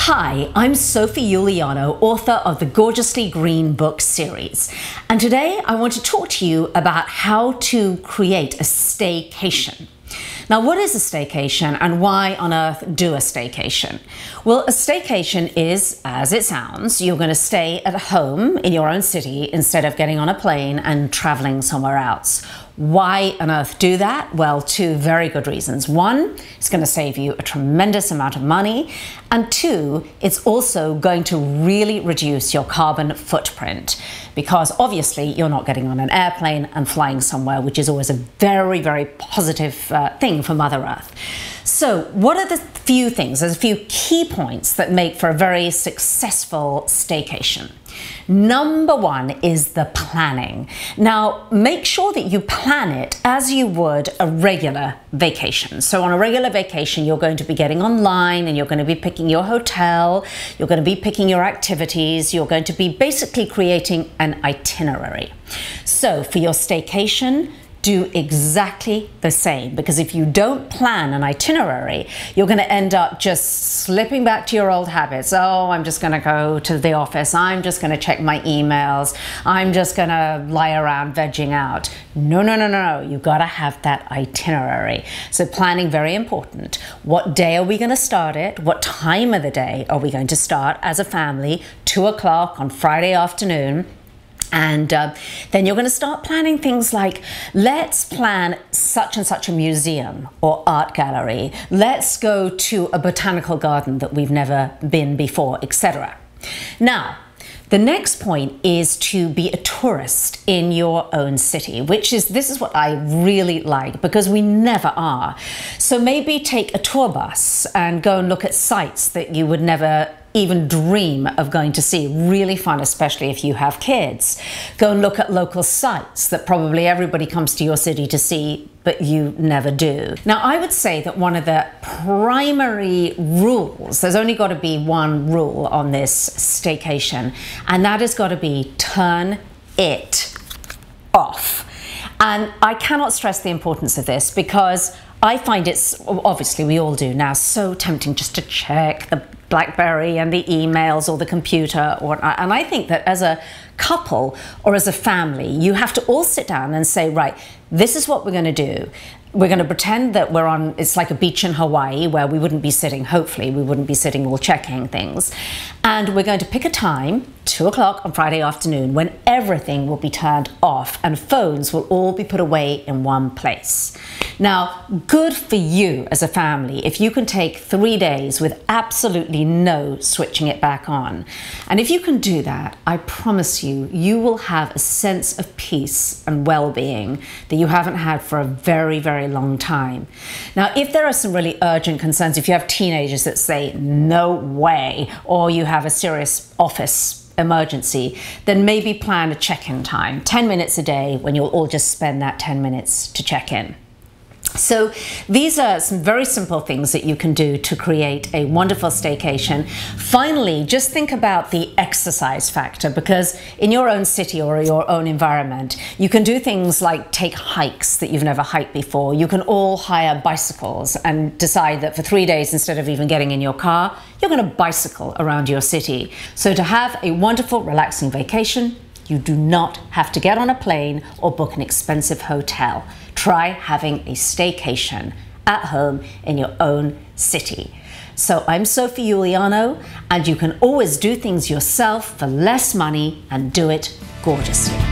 Hi, I'm Sophie Uliano, author of the Gorgeously Green book series. And today I want to talk to you about how to create a staycation. Now, what is a staycation and why on earth do a staycation? Well, a staycation is, as it sounds, you're going to stay at home in your own city instead of getting on a plane and traveling somewhere else. Why on earth do that? Well, two very good reasons. One, it's going to save you a tremendous amount of money. And two, it's also going to really reduce your carbon footprint because obviously you're not getting on an airplane and flying somewhere, which is always a very, very positive thing for Mother Earth. So what are the few things? There's a few key points that make for a very successful staycation. Number one is the planning. Now, make sure that you plan it as you would a regular vacation. So on a regular vacation, you're going to be getting online and you're going to be picking your hotel, you're going to be picking your activities, you're going to be basically creating an itinerary. So for your staycation, do exactly the same, because if you don't plan an itinerary, you're going to end up just slipping back to your old habits. Oh, I'm just going to go to the office. I'm just going to check my emails. I'm just going to lie around vegging out. No, no, no, no, no. You've got to have that itinerary. So planning, very important. What day are we going to start it? What time of the day are we going to start as a family? 2 o'clock on Friday afternoon. And then you're going to start planning things like, let's plan such and such a museum or art gallery. Let's go to a botanical garden that we've never been before, etc. Now, the next point is to be a tourist in your own city, this is what I really like because we never are. So maybe take a tour bus and go and look at sites that you would never even dream of going to see. Really fun, especially if you have kids. Go and look at local sites that probably everybody comes to your city to see, but you never do. Now, I would say that one of the primary rules, there's only got to be one rule on this staycation, and that has got to be turn it off. And I cannot stress the importance of this because I find it's, obviously we all do now, so tempting just to check the BlackBerry and the emails or the computer, and I think that as a couple or as a family, you have to all sit down and say, right, this is what we're going to do. We're going to pretend that we're on, it's like a beach in Hawaii where we wouldn't be sitting, hopefully we wouldn't be sitting all checking things. And we're going to pick a time, 2 o'clock on Friday afternoon, when everything will be turned off and phones will all be put away in one place. Now, good for you as a family if you can take 3 days with absolutely no switching it back on. And if you can do that, I promise you, you will have a sense of peace and well-being that you haven't had for a very, very long time. Now, if there are some really urgent concerns, if you have teenagers that say, no way, or you have a serious office emergency, then maybe plan a check-in time, 10 minutes a day when you'll all just spend that 10 minutes to check in. So these are some very simple things that you can do to create a wonderful staycation. Finally, just think about the exercise factor, because in your own city or your own environment, you can do things like take hikes that you've never hiked before. You can all hire bicycles and decide that for 3 days, instead of even getting in your car, you're going to bicycle around your city. So to have a wonderful, relaxing vacation, you do not have to get on a plane or book an expensive hotel. Try having a staycation at home in your own city. So I'm Sophie Uliano, and you can always do things yourself for less money and do it gorgeously.